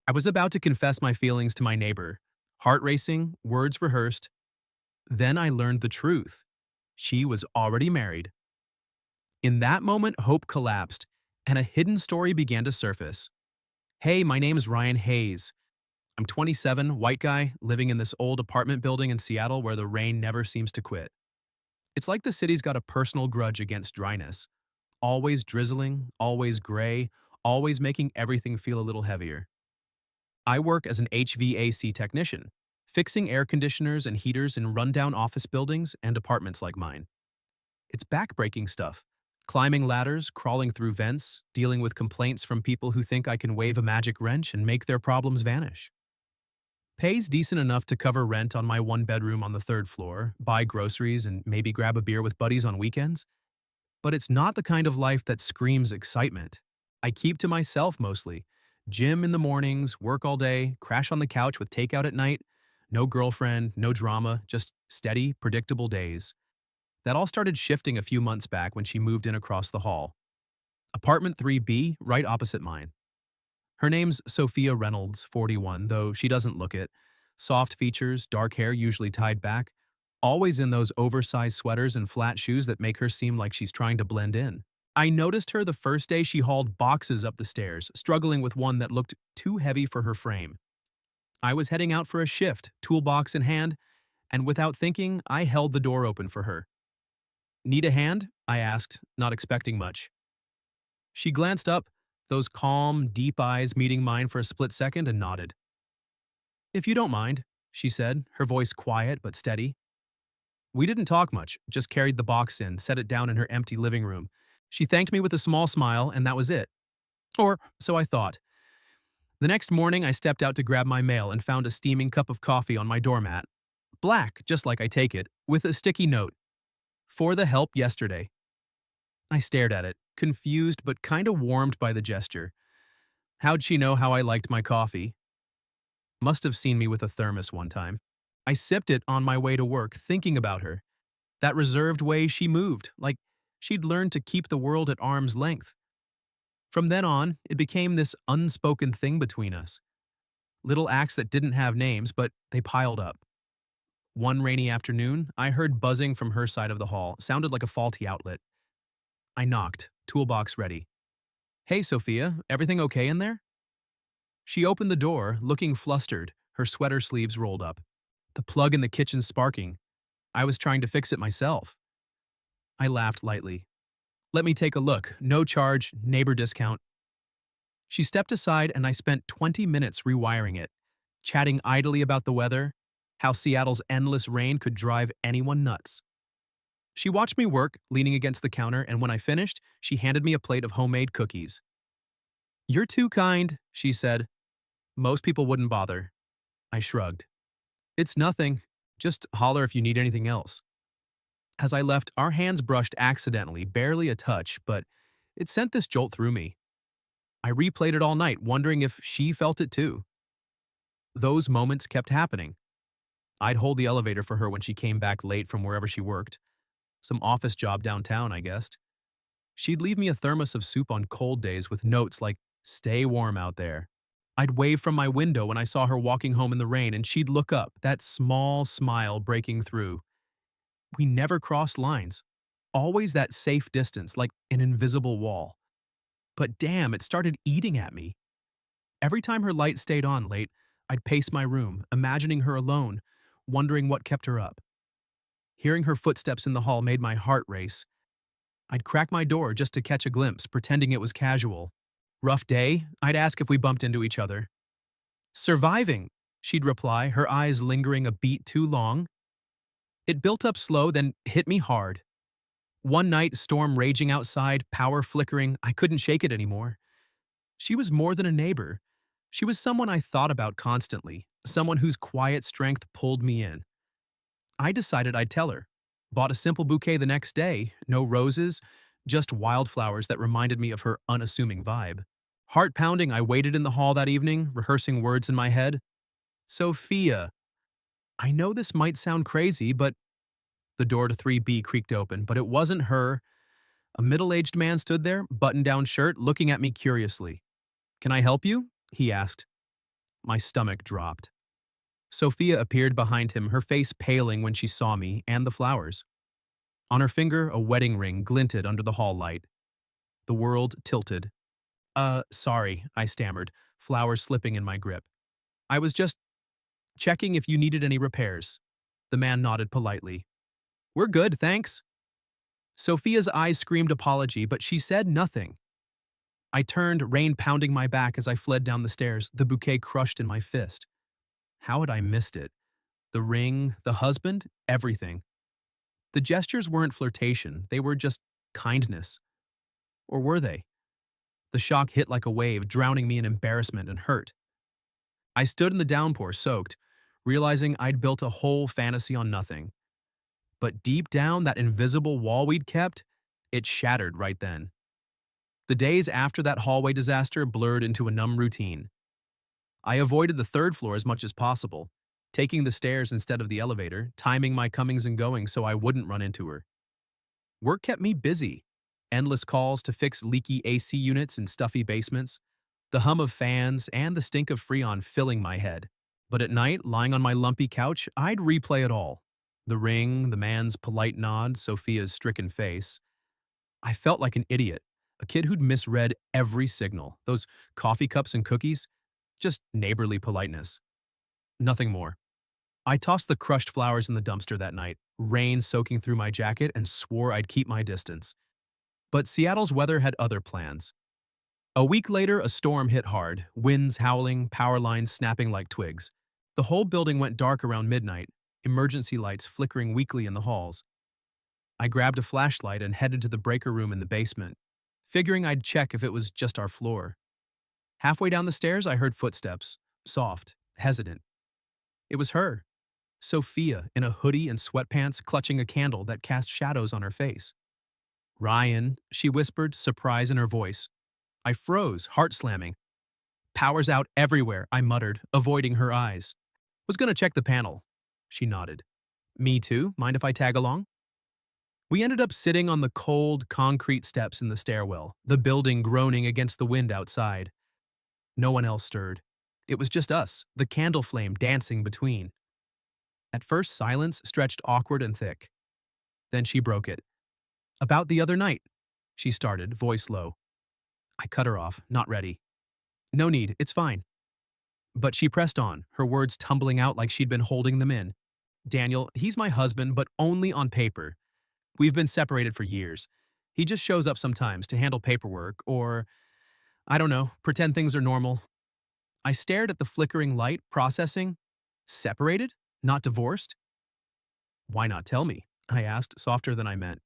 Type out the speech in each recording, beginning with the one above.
I was about to confess my feelings to my neighbor. Heart racing, words rehearsed. Then I learned the truth. She was already married. In that moment, hope collapsed, and a hidden story began to surface. Hey, my name's Ryan Hayes. I'm 27, white guy, living in this old apartment building in Seattle where the rain never seems to quit. It's like the city's got a personal grudge against dryness. Always drizzling, always gray, always making everything feel a little heavier. I work as an HVAC technician, fixing air conditioners and heaters in rundown office buildings and apartments like mine. It's backbreaking stuff. Climbing ladders, crawling through vents, dealing with complaints from people who think I can wave a magic wrench and make their problems vanish. Pays decent enough to cover rent on my one bedroom on the third floor, buy groceries, and maybe grab a beer with buddies on weekends. But it's not the kind of life that screams excitement. I keep to myself mostly. Gym in the mornings, work all day, crash on the couch with takeout at night. No girlfriend, no drama, just steady, predictable days. That all started shifting a few months back when she moved in across the hall. Apartment 3B, right opposite mine. Her name's Sophia Reynolds, 41, though she doesn't look it. Soft features, dark hair usually tied back, always in those oversized sweaters and flat shoes that make her seem like she's trying to blend in. I noticed her the first day she hauled boxes up the stairs, struggling with one that looked too heavy for her frame. I was heading out for a shift, toolbox in hand, and without thinking, I held the door open for her. Need a hand? I asked, not expecting much. She glanced up, those calm, deep eyes meeting mine for a split second, and nodded. If you don't mind, she said, her voice quiet but steady. We didn't talk much, just carried the box in, set it down in her empty living room. She thanked me with a small smile, and that was it. Or so I thought. The next morning, I stepped out to grab my mail and found a steaming cup of coffee on my doormat. Black, just like I take it, with a sticky note. For the help yesterday. I stared at it, confused but kinda warmed by the gesture. How'd she know how I liked my coffee? Must have seen me with a thermos one time. I sipped it on my way to work, thinking about her. That reserved way she moved, like she'd learned to keep the world at arm's length. From then on, it became this unspoken thing between us. Little acts that didn't have names, but they piled up. One rainy afternoon, I heard buzzing from her side of the hall, sounded like a faulty outlet. I knocked, toolbox ready. Hey, Sophia, everything okay in there? She opened the door, looking flustered, her sweater sleeves rolled up. The plug in the kitchen sparking. I was trying to fix it myself. I laughed lightly. Let me take a look. No charge, neighbor discount. She stepped aside and I spent 20 minutes rewiring it, chatting idly about the weather, how Seattle's endless rain could drive anyone nuts. She watched me work, leaning against the counter, and when I finished, she handed me a plate of homemade cookies. You're too kind, she said. Most people wouldn't bother. I shrugged. It's nothing. Just holler if you need anything else. As I left, our hands brushed accidentally, barely a touch, but it sent this jolt through me. I replayed it all night, wondering if she felt it too. Those moments kept happening. I'd hold the elevator for her when she came back late from wherever she worked. Some office job downtown, I guessed. She'd leave me a thermos of soup on cold days with notes like, "Stay warm out there." I'd wave from my window when I saw her walking home in the rain, and she'd look up, that small smile breaking through. We never crossed lines. Always that safe distance, like an invisible wall. But damn, it started eating at me. Every time her light stayed on late, I'd pace my room, imagining her alone, wondering what kept her up. Hearing her footsteps in the hall made my heart race. I'd crack my door just to catch a glimpse, pretending it was casual. Rough day? I'd ask if we bumped into each other. Surviving, she'd reply, her eyes lingering a beat too long. It built up slow, then hit me hard. One night, storm raging outside, power flickering, I couldn't shake it anymore. She was more than a neighbor. She was someone I thought about constantly, someone whose quiet strength pulled me in. I decided I'd tell her. Bought a simple bouquet the next day, no roses, just wildflowers that reminded me of her unassuming vibe. Heart pounding, I waited in the hall that evening, rehearsing words in my head. Sophia. I know this might sound crazy, but the door to 3B creaked open, but it wasn't her. A middle-aged man stood there, button-down shirt, looking at me curiously. Can I help you? He asked. My stomach dropped. Sophia appeared behind him, her face paling when she saw me and the flowers. On her finger, a wedding ring glinted under the hall light. The world tilted. Sorry, I stammered, flowers slipping in my grip. I was just checking if you needed any repairs. The man nodded politely. We're good, thanks. Sophia's eyes screamed apology, but she said nothing. I turned, rain pounding my back as I fled down the stairs, the bouquet crushed in my fist. How had I missed it? The ring, the husband, everything. The gestures weren't flirtation, they were just kindness. Or were they? The shock hit like a wave, drowning me in embarrassment and hurt. I stood in the downpour, soaked, realizing I'd built a whole fantasy on nothing. But deep down, that invisible wall we'd kept, it shattered right then. The days after that hallway disaster blurred into a numb routine. I avoided the third floor as much as possible, taking the stairs instead of the elevator, timing my comings and goings so I wouldn't run into her. Work kept me busy. Endless calls to fix leaky AC units in stuffy basements, the hum of fans, and the stink of Freon filling my head. But at night, lying on my lumpy couch, I'd replay it all. The ring, the man's polite nod, Sophia's stricken face. I felt like an idiot, a kid who'd misread every signal. Those coffee cups and cookies, just neighborly politeness. Nothing more. I tossed the crushed flowers in the dumpster that night, rain soaking through my jacket, and swore I'd keep my distance. But Seattle's weather had other plans. A week later, a storm hit hard, winds howling, power lines snapping like twigs. The whole building went dark around midnight, emergency lights flickering weakly in the halls. I grabbed a flashlight and headed to the breaker room in the basement, figuring I'd check if it was just our floor. Halfway down the stairs, I heard footsteps, soft, hesitant. It was her, Sophia, in a hoodie and sweatpants, clutching a candle that cast shadows on her face. Ryan, she whispered, surprise in her voice. I froze, heart slamming. Power's out everywhere, I muttered, avoiding her eyes. Was gonna check the panel. She nodded. Me too, mind if I tag along? We ended up sitting on the cold, concrete steps in the stairwell, the building groaning against the wind outside. No one else stirred. It was just us, the candle flame dancing between. At first, silence stretched awkward and thick. Then she broke it. About the other night, she started, voice low. I cut her off, not ready. No need, it's fine. But she pressed on, her words tumbling out like she'd been holding them in. Daniel, he's my husband, but only on paper. We've been separated for years. He just shows up sometimes to handle paperwork or, I don't know, pretend things are normal. I stared at the flickering light, processing. Separated? Not divorced? Why not tell me? I asked, softer than I meant.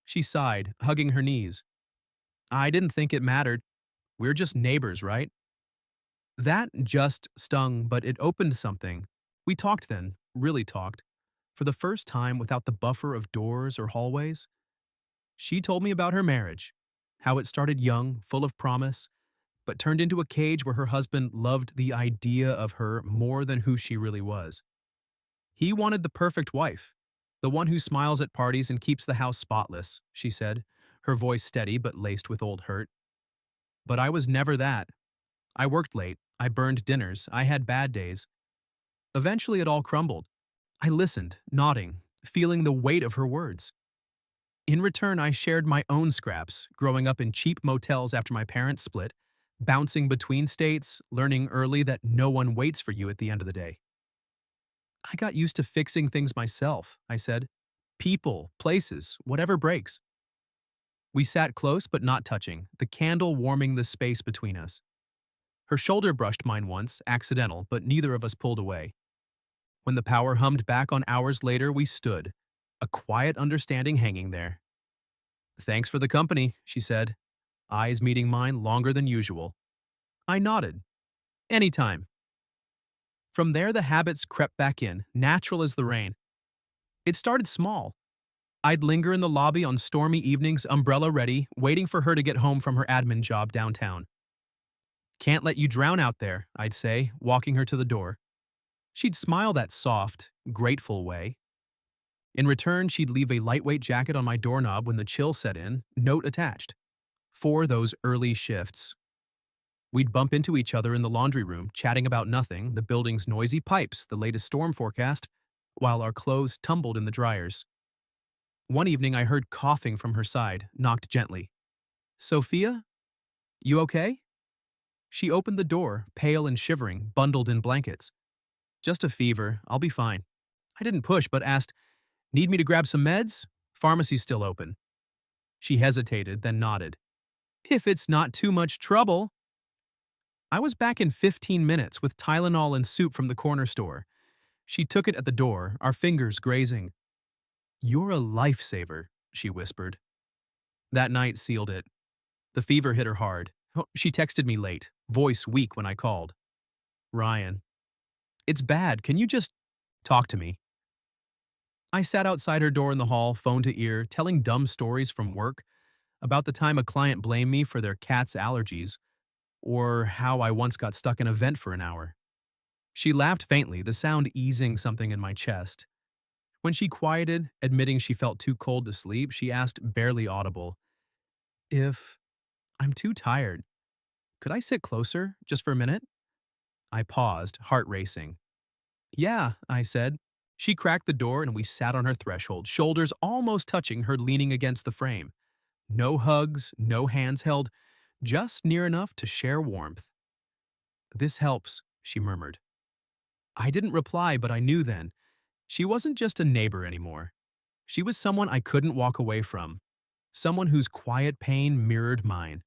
She sighed, hugging her knees. I didn't think it mattered. We're just neighbors, right? That just stung, but it opened something. We talked then, really talked. For the first time without the buffer of doors or hallways. She told me about her marriage, how it started young, full of promise, but turned into a cage where her husband loved the idea of her more than who she really was. He wanted the perfect wife, the one who smiles at parties and keeps the house spotless, she said, her voice steady but laced with old hurt. But I was never that. I worked late, I burned dinners, I had bad days. Eventually it all crumbled. I listened, nodding, feeling the weight of her words. In return, I shared my own scraps, growing up in cheap motels after my parents split, bouncing between states, learning early that no one waits for you at the end of the day. I got used to fixing things myself, I said. People, places, whatever breaks. We sat close but not touching, the candle warming the space between us. Her shoulder brushed mine once, accidental, but neither of us pulled away. When the power hummed back on hours later, we stood, a quiet understanding hanging there. Thanks for the company, she said, eyes meeting mine longer than usual. I nodded. Anytime. From there, the habits crept back in, natural as the rain. It started small. I'd linger in the lobby on stormy evenings, umbrella ready, waiting for her to get home from her admin job downtown. Can't let you drown out there, I'd say, walking her to the door. She'd smile that soft, grateful way. In return, she'd leave a lightweight jacket on my doorknob when the chill set in, note attached. For those early shifts. We'd bump into each other in the laundry room, chatting about nothing, the building's noisy pipes, the latest storm forecast, while our clothes tumbled in the dryers. One evening, I heard coughing from her side, knocked gently. Sophia? You okay? She opened the door, pale and shivering, bundled in blankets. Just a fever, I'll be fine. I didn't push, but asked, Need me to grab some meds? Pharmacy's still open. She hesitated, then nodded. If it's not too much trouble. I was back in 15 minutes with Tylenol and soup from the corner store. She took it at the door, our fingers grazing. You're a lifesaver, she whispered. That night sealed it. The fever hit her hard. She texted me late, voice weak when I called. Ryan, it's bad. Can you just talk to me? I sat outside her door in the hall, phone to ear, telling dumb stories from work about the time a client blamed me for their cat's allergies, or how I once got stuck in a vent for an hour. She laughed faintly, the sound easing something in my chest. When she quieted, admitting she felt too cold to sleep, she asked, barely audible, If I'm too tired, could I sit closer, just for a minute? I paused, heart racing. Yeah, I said. She cracked the door and we sat on her threshold, shoulders almost touching, her leaning against the frame. No hugs, no hands held, just near enough to share warmth. This helps, she murmured. I didn't reply, but I knew then. She wasn't just a neighbor anymore. She was someone I couldn't walk away from, someone whose quiet pain mirrored mine.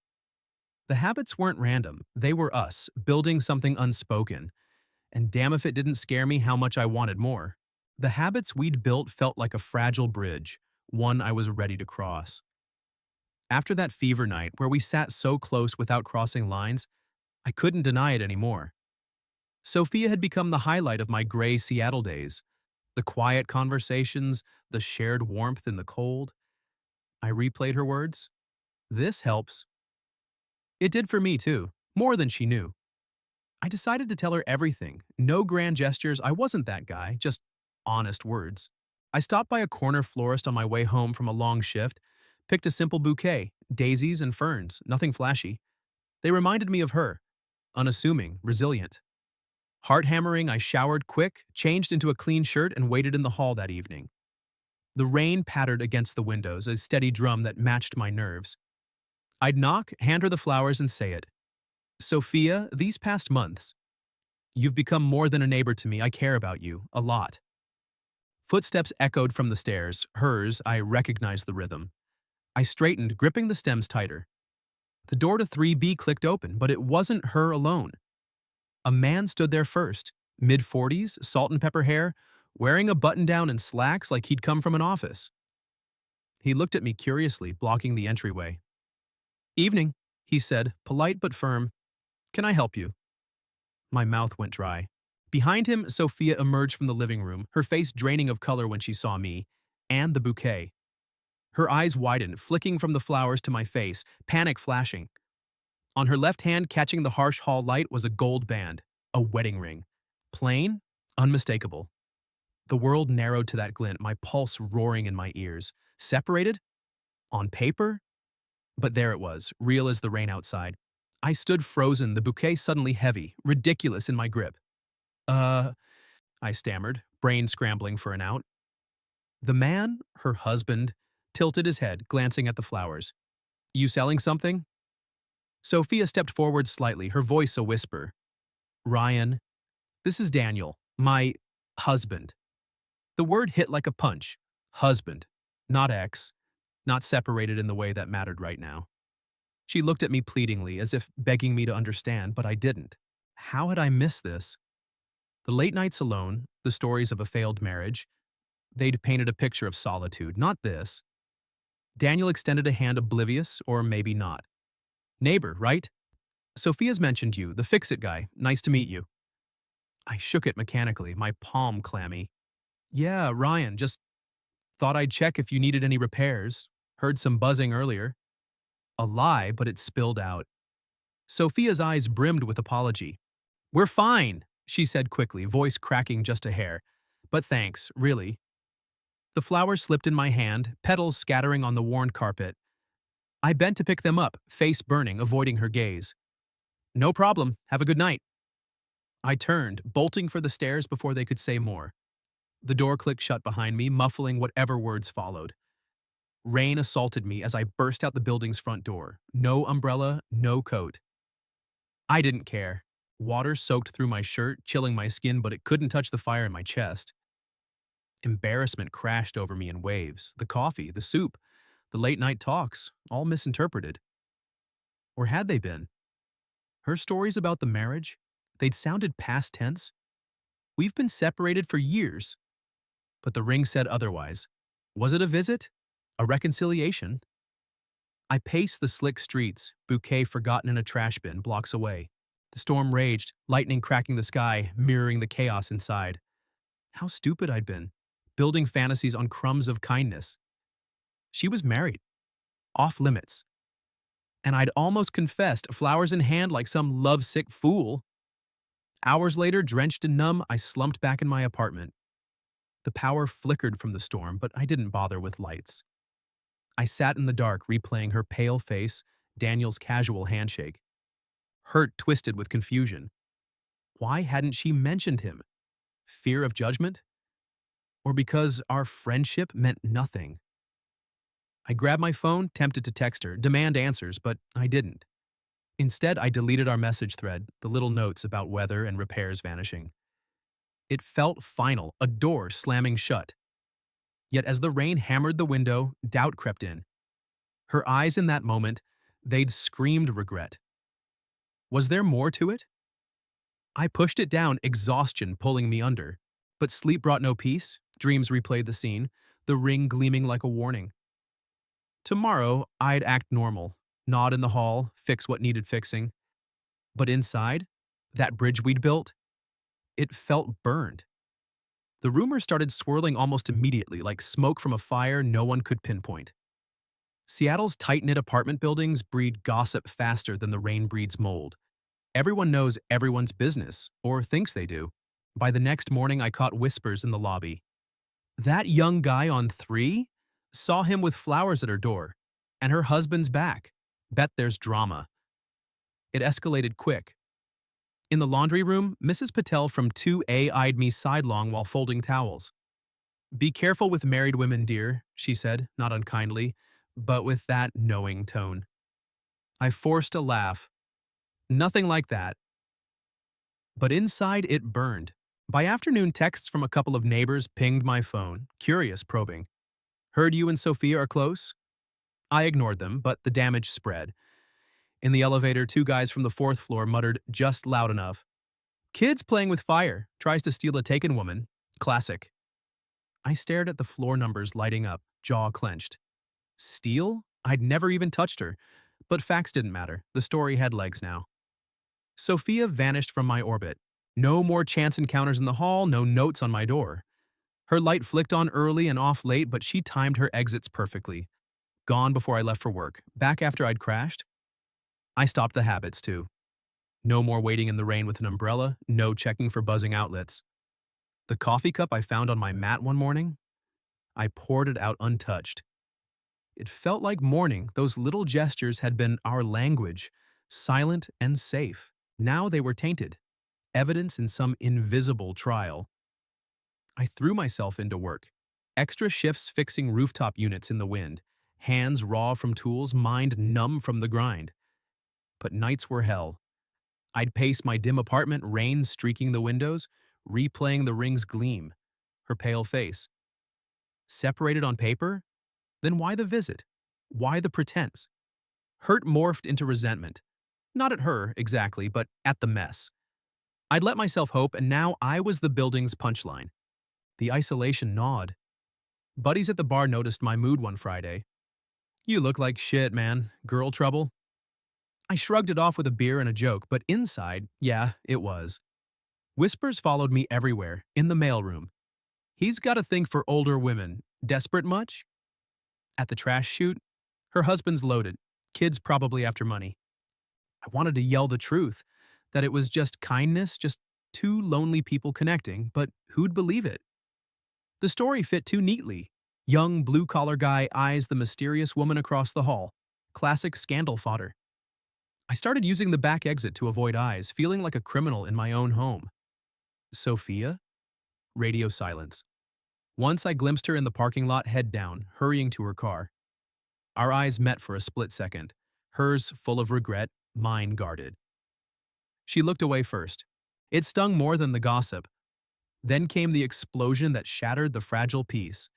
The habits weren't random, they were us, building something unspoken. And damn if it didn't scare me how much I wanted more. The habits we'd built felt like a fragile bridge, one I was ready to cross. After that fever night where we sat so close without crossing lines, I couldn't deny it anymore. Sophia had become the highlight of my gray Seattle days. The quiet conversations, the shared warmth in the cold. I replayed her words. This helps. It did for me too, more than she knew. I decided to tell her everything. No grand gestures, I wasn't that guy, just honest words. I stopped by a corner florist on my way home from a long shift, picked a simple bouquet, daisies and ferns, nothing flashy. They reminded me of her, unassuming, resilient. Heart hammering, I showered quick, changed into a clean shirt, and waited in the hall that evening. The rain pattered against the windows, a steady drum that matched my nerves. I'd knock, hand her the flowers, and say it. Sophia, these past months, you've become more than a neighbor to me. I care about you, a lot. Footsteps echoed from the stairs. Hers, I recognized the rhythm. I straightened, gripping the stems tighter. The door to 3B clicked open, but it wasn't her alone. A man stood there first, mid-40s, salt and pepper hair, wearing a button-down and slacks like he'd come from an office. He looked at me curiously, blocking the entryway. Evening, he said, polite but firm. Can I help you? My mouth went dry. Behind him, Sophia emerged from the living room, her face draining of color when she saw me, and the bouquet. Her eyes widened, flicking from the flowers to my face, panic flashing. On her left hand, catching the harsh hall light, was a gold band, a wedding ring. Plain, unmistakable. The world narrowed to that glint, my pulse roaring in my ears. Separated? On paper? But there it was, real as the rain outside. I stood frozen, the bouquet suddenly heavy, ridiculous in my grip. I stammered, brain scrambling for an out. The man, her husband, tilted his head, glancing at the flowers. You selling something? Sophia stepped forward slightly, her voice a whisper. Ryan, this is Daniel, my husband. The word hit like a punch. Husband, not ex, not separated in the way that mattered right now. She looked at me pleadingly, as if begging me to understand, but I didn't. How had I missed this? The late nights alone, the stories of a failed marriage, they'd painted a picture of solitude, not this. Daniel extended a hand, oblivious, or maybe not. Neighbor, right? Sophia's mentioned you, the fix-it guy. Nice to meet you. I shook it mechanically, my palm clammy. Yeah, Ryan, just thought I'd check if you needed any repairs. Heard some buzzing earlier. A lie, but it spilled out. Sophia's eyes brimmed with apology. We're fine, she said quickly, voice cracking just a hair. But thanks, really. The flowers slipped in my hand, petals scattering on the worn carpet. I bent to pick them up, face burning, avoiding her gaze. No problem. Have a good night. I turned, bolting for the stairs before they could say more. The door clicked shut behind me, muffling whatever words followed. Rain assaulted me as I burst out the building's front door. No umbrella, no coat. I didn't care. Water soaked through my shirt, chilling my skin, but it couldn't touch the fire in my chest. Embarrassment crashed over me in waves. The coffee, the soup, the late night talks, all misinterpreted. Or had they been? Her stories about the marriage? They'd sounded past tense. We've been separated for years. But the ring said otherwise. Was it a visit? A reconciliation? I paced the slick streets, bouquet forgotten in a trash bin blocks away. The storm raged, lightning cracking the sky, mirroring the chaos inside. How stupid I'd been, building fantasies on crumbs of kindness. She was married, off limits. And I'd almost confessed, flowers in hand like some lovesick fool. Hours later, drenched and numb, I slumped back in my apartment. The power flickered from the storm, but I didn't bother with lights. I sat in the dark, replaying her pale face, Daniel's casual handshake. Hurt twisted with confusion. Why hadn't she mentioned him? Fear of judgment? Or because our friendship meant nothing? I grabbed my phone, tempted to text her, demand answers, but I didn't. Instead, I deleted our message thread, the little notes about weather and repairs vanishing. It felt final, a door slamming shut. Yet as the rain hammered the window, doubt crept in. Her eyes in that moment, they'd screamed regret. Was there more to it? I pushed it down, exhaustion pulling me under. But sleep brought no peace, dreams replayed the scene, the ring gleaming like a warning. Tomorrow, I'd act normal, nod in the hall, fix what needed fixing. But inside, that bridge we'd built, it felt burned. The rumors started swirling almost immediately, like smoke from a fire no one could pinpoint. Seattle's tight-knit apartment buildings breed gossip faster than the rain breeds mold. Everyone knows everyone's business, or thinks they do. By the next morning, I caught whispers in the lobby. That young guy on 3? Saw him with flowers at her door. And her husband's back. Bet there's drama. It escalated quick. In the laundry room, Mrs. Patel from 2A eyed me sidelong while folding towels. Be careful with married women, dear, she said, not unkindly, but with that knowing tone. I forced a laugh. Nothing like that. But inside it burned. By afternoon, texts from a couple of neighbors pinged my phone, curious, probing. Heard you and Sophia are close? I ignored them, but the damage spread. In the elevator, 2 guys from the 4th floor muttered just loud enough. Kids playing with fire, tries to steal a taken woman. Classic. I stared at the floor numbers lighting up, jaw clenched. Steal? I'd never even touched her. But facts didn't matter. The story had legs now. Sophia vanished from my orbit. No more chance encounters in the hall, no notes on my door. Her light flicked on early and off late, but she timed her exits perfectly. Gone before I left for work. Back after I'd crashed. I stopped the habits, too. No more waiting in the rain with an umbrella, no checking for buzzing outlets. The coffee cup I found on my mat one morning, I poured it out untouched. It felt like morning. Those little gestures had been our language, silent and safe. Now they were tainted, evidence in some invisible trial. I threw myself into work. Extra shifts fixing rooftop units in the wind, hands raw from tools, mind numb from the grind. But nights were hell. I'd pace my dim apartment, rain streaking the windows, replaying the ring's gleam, her pale face. Separated on paper? Then why the visit? Why the pretense? Hurt morphed into resentment. Not at her, exactly, but at the mess. I'd let myself hope, and now I was the building's punchline. The isolation gnawed. Buddies at the bar noticed my mood one Friday. You look like shit, man. Girl trouble? I shrugged it off with a beer and a joke, but inside, yeah, it was. Whispers followed me everywhere, in the mailroom. He's got a thing for older women. Desperate much? At the trash chute, her husband's loaded, kids probably after money. I wanted to yell the truth, that it was just kindness, just 2 lonely people connecting, but who'd believe it? The story fit too neatly. Young, blue-collar guy eyes the mysterious woman across the hall. Classic scandal fodder. I started using the back exit to avoid eyes, feeling like a criminal in my own home. Sophia? Radio silence. Once I glimpsed her in the parking lot, head down, hurrying to her car. Our eyes met for a split second, hers full of regret, mine guarded. She looked away first. It stung more than the gossip. Then came the explosion that shattered the fragile peace.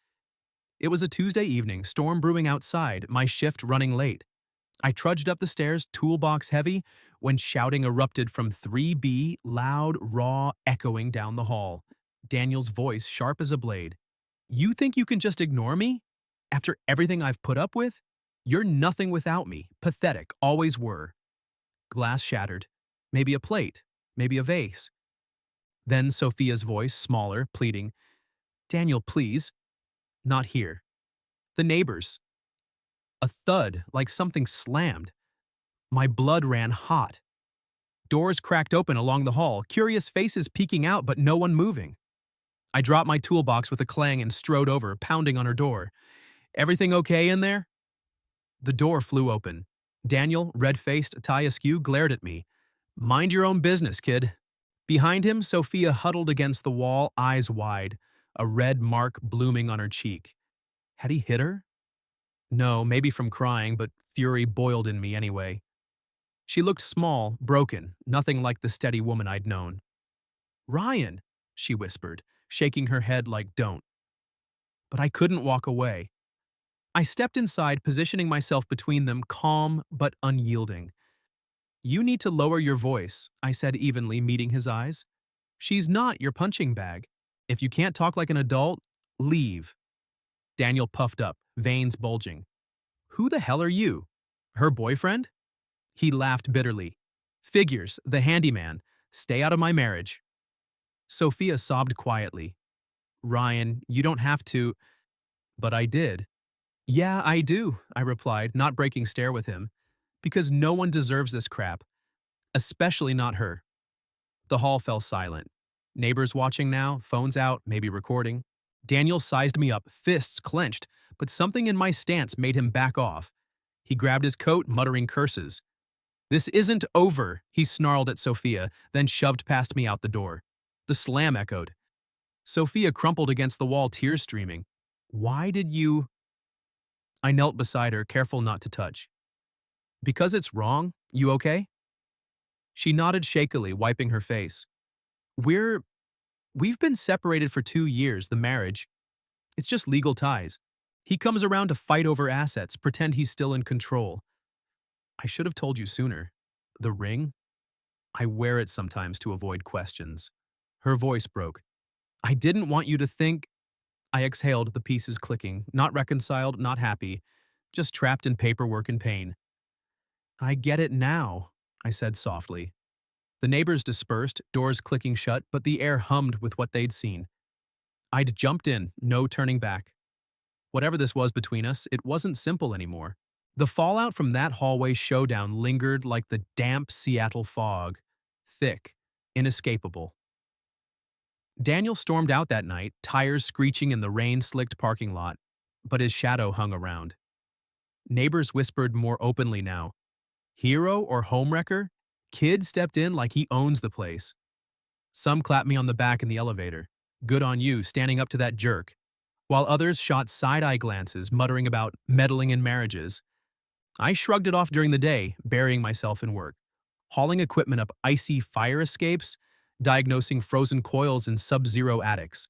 It was a Tuesday evening, storm brewing outside, my shift running late. I trudged up the stairs, toolbox heavy, when shouting erupted from 3B, loud, raw, echoing down the hall. Daniel's voice sharp as a blade. You think you can just ignore me? After everything I've put up with? You're nothing without me. Pathetic, always were. Glass shattered. Maybe a plate. Maybe a vase. Then Sophia's voice, smaller, pleading, Daniel, please. Not here. The neighbors. A thud, like something slammed. My blood ran hot. Doors cracked open along the hall, curious faces peeking out but no one moving. I dropped my toolbox with a clang and strode over, pounding on her door. Everything okay in there? The door flew open. Daniel, red-faced, tie askew, glared at me. Mind your own business, kid. Behind him, Sophia huddled against the wall, eyes wide, a red mark blooming on her cheek. Had he hit her? No, maybe from crying, but fury boiled in me anyway. She looked small, broken, nothing like the steady woman I'd known. Ryan, she whispered, shaking her head like don't. But I couldn't walk away. I stepped inside, positioning myself between them, calm but unyielding. You need to lower your voice, I said evenly, meeting his eyes. She's not your punching bag. If you can't talk like an adult, leave. Daniel puffed up, veins bulging. Who the hell are you? Her boyfriend? He laughed bitterly. Figures, the handyman. Stay out of my marriage. Sophia sobbed quietly. Ryan, you don't have to. But I did. Yeah, I do, I replied, not breaking stare with him. Because no one deserves this crap. Especially not her. The hall fell silent. Neighbors watching now, phones out, maybe recording. Daniel sized me up, fists clenched, but something in my stance made him back off. He grabbed his coat, muttering curses. This isn't over, he snarled at Sophia, then shoved past me out the door. The slam echoed. Sophia crumpled against the wall, tears streaming. Why did you? I knelt beside her, careful not to touch. Because it's wrong? You okay? She nodded shakily, wiping her face. We've been separated for 2 years, the marriage. It's just legal ties. He comes around to fight over assets, pretend he's still in control. I should have told you sooner. The ring? I wear it sometimes to avoid questions. Her voice broke. I didn't want you to think. I exhaled, the pieces clicking, not reconciled, not happy, just trapped in paperwork and pain. I get it now, I said softly. The neighbors dispersed, doors clicking shut, but the air hummed with what they'd seen. I'd jumped in, no turning back. Whatever this was between us, it wasn't simple anymore. The fallout from that hallway showdown lingered like the damp Seattle fog, thick, inescapable. Daniel stormed out that night, tires screeching in the rain-slicked parking lot, but his shadow hung around. Neighbors whispered more openly now. Hero or homewrecker? Kid stepped in like he owns the place. Some clapped me on the back in the elevator. Good on you, standing up to that jerk. While others shot side-eye glances, muttering about meddling in marriages. I shrugged it off during the day, burying myself in work. Hauling equipment up icy fire escapes, diagnosing frozen coils in sub-zero attics.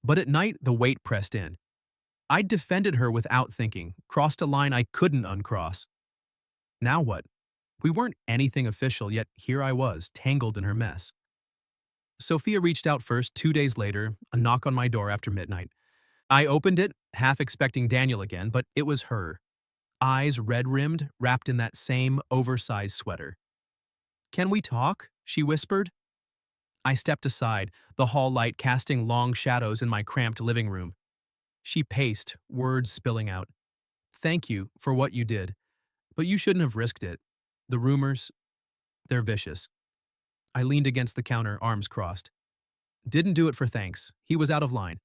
But at night, the weight pressed in. I'd defended her without thinking, crossed a line I couldn't uncross. Now what? We weren't anything official, yet here I was, tangled in her mess. Sophia reached out first, 2 days later, a knock on my door after midnight. I opened it, half expecting Daniel again, but it was her. Eyes red-rimmed, wrapped in that same oversized sweater. Can we talk? She whispered. I stepped aside, the hall light casting long shadows in my cramped living room. She paced, words spilling out. Thank you for what you did, but you shouldn't have risked it. The rumors, they're vicious. I leaned against the counter, arms crossed. Didn't do it for thanks. He was out of line.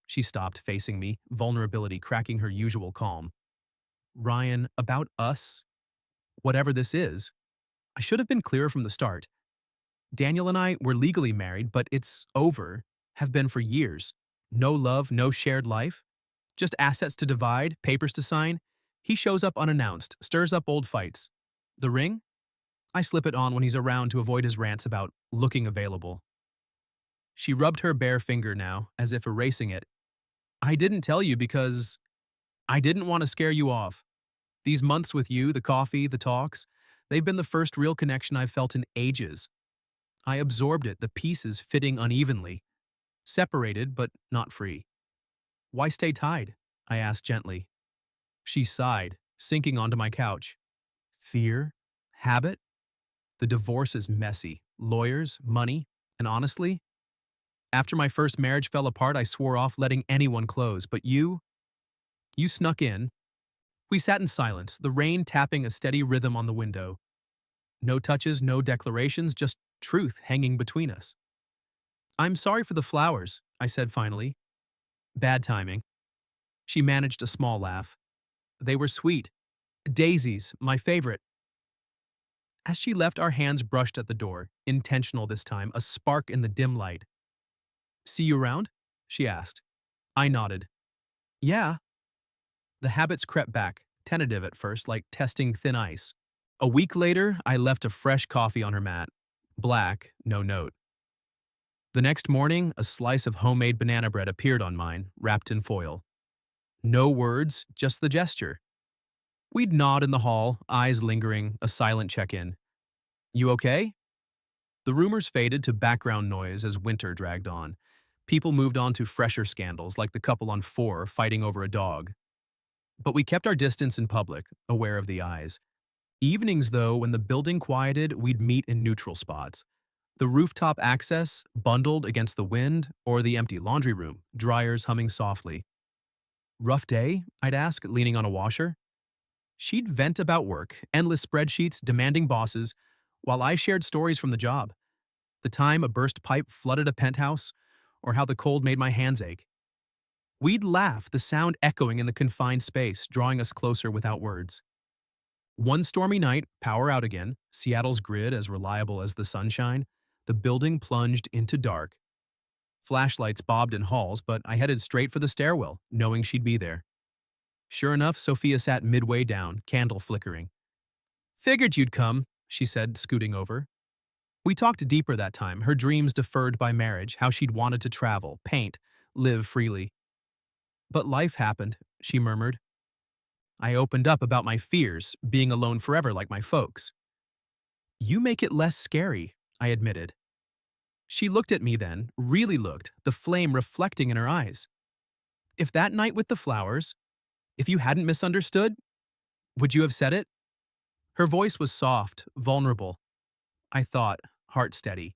She stopped, facing me, vulnerability cracking her usual calm. Ryan, about us? Whatever this is. I should have been clearer from the start. Daniel and I were legally married, but it's over, have been for years. No love, no shared life. Just assets to divide, papers to sign. He shows up unannounced, stirs up old fights. The ring? I slip it on when he's around to avoid his rants about looking available. She rubbed her bare finger now, as if erasing it. I didn't tell you because I didn't want to scare you off. These months with you, the coffee, the talks, they've been the first real connection I've felt in ages. I absorbed it, the pieces fitting unevenly. Separated, but not free. Why stay tied? I asked gently. She sighed, sinking onto my couch. Fear? Habit? The divorce is messy. Lawyers, money, and honestly, after my first marriage fell apart, I swore off letting anyone close, but you snuck in. We sat in silence, the rain tapping a steady rhythm on the window. No touches, no declarations, just truth hanging between us. I'm sorry for the flowers, I said finally. Bad timing. She managed a small laugh. They were sweet. Daisies, my favorite. As she left, our hands brushed at the door, intentional this time, a spark in the dim light. See you around? She asked. I nodded. Yeah. The habits crept back, tentative at first, like testing thin ice. A week later, I left a fresh coffee on her mat. Black, no note. The next morning, a slice of homemade banana bread appeared on mine, wrapped in foil. No words, just the gesture. We'd nod in the hall, eyes lingering, a silent check-in. You okay? The rumors faded to background noise as winter dragged on. People moved on to fresher scandals, like the couple on 4 fighting over a dog. But we kept our distance in public, aware of the eyes. Evenings, though, when the building quieted, we'd meet in neutral spots. The rooftop access, bundled against the wind, or the empty laundry room, dryers humming softly. Rough day? I'd ask, leaning on a washer. She'd vent about work, endless spreadsheets, demanding bosses, while I shared stories from the job. The time a burst pipe flooded a penthouse, or how the cold made my hands ache. We'd laugh, the sound echoing in the confined space, drawing us closer without words. One stormy night, power out again, Seattle's grid as reliable as the sunshine, the building plunged into dark. Flashlights bobbed in halls, but I headed straight for the stairwell, knowing she'd be there. Sure enough, Sophia sat midway down, candle flickering. Figured you'd come, she said, scooting over. We talked deeper that time, her dreams deferred by marriage, how she'd wanted to travel, paint, live freely. But life happened, she murmured. I opened up about my fears, being alone forever like my folks. You make it less scary, I admitted. She looked at me then, really looked, the flame reflecting in her eyes. If that night with the flowers, if you hadn't misunderstood, would you have said it? Her voice was soft, vulnerable. I thought, heart steady.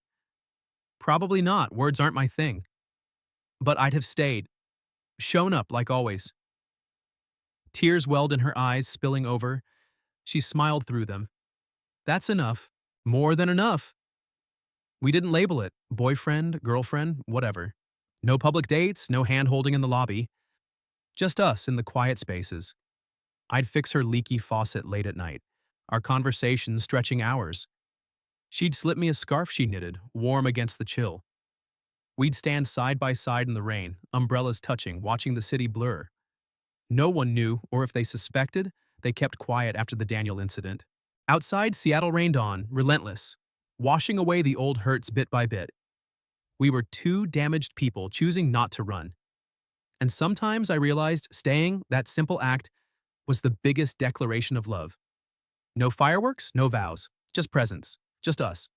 Probably not, words aren't my thing. But I'd have stayed, shown up like always. Tears welled in her eyes, spilling over. She smiled through them. That's enough. More than enough. We didn't label it, boyfriend, girlfriend, whatever. No public dates, no hand-holding in the lobby. Just us in the quiet spaces. I'd fix her leaky faucet late at night, our conversations stretching hours. She'd slip me a scarf she knitted, warm against the chill. We'd stand side by side in the rain, umbrellas touching, watching the city blur. No one knew, or if they suspected, they kept quiet after the Daniel incident. Outside, Seattle rained on, relentless, washing away the old hurts bit by bit. We were two damaged people choosing not to run. And sometimes I realized staying, that simple act, was the biggest declaration of love. No fireworks, no vows, just presence, just us.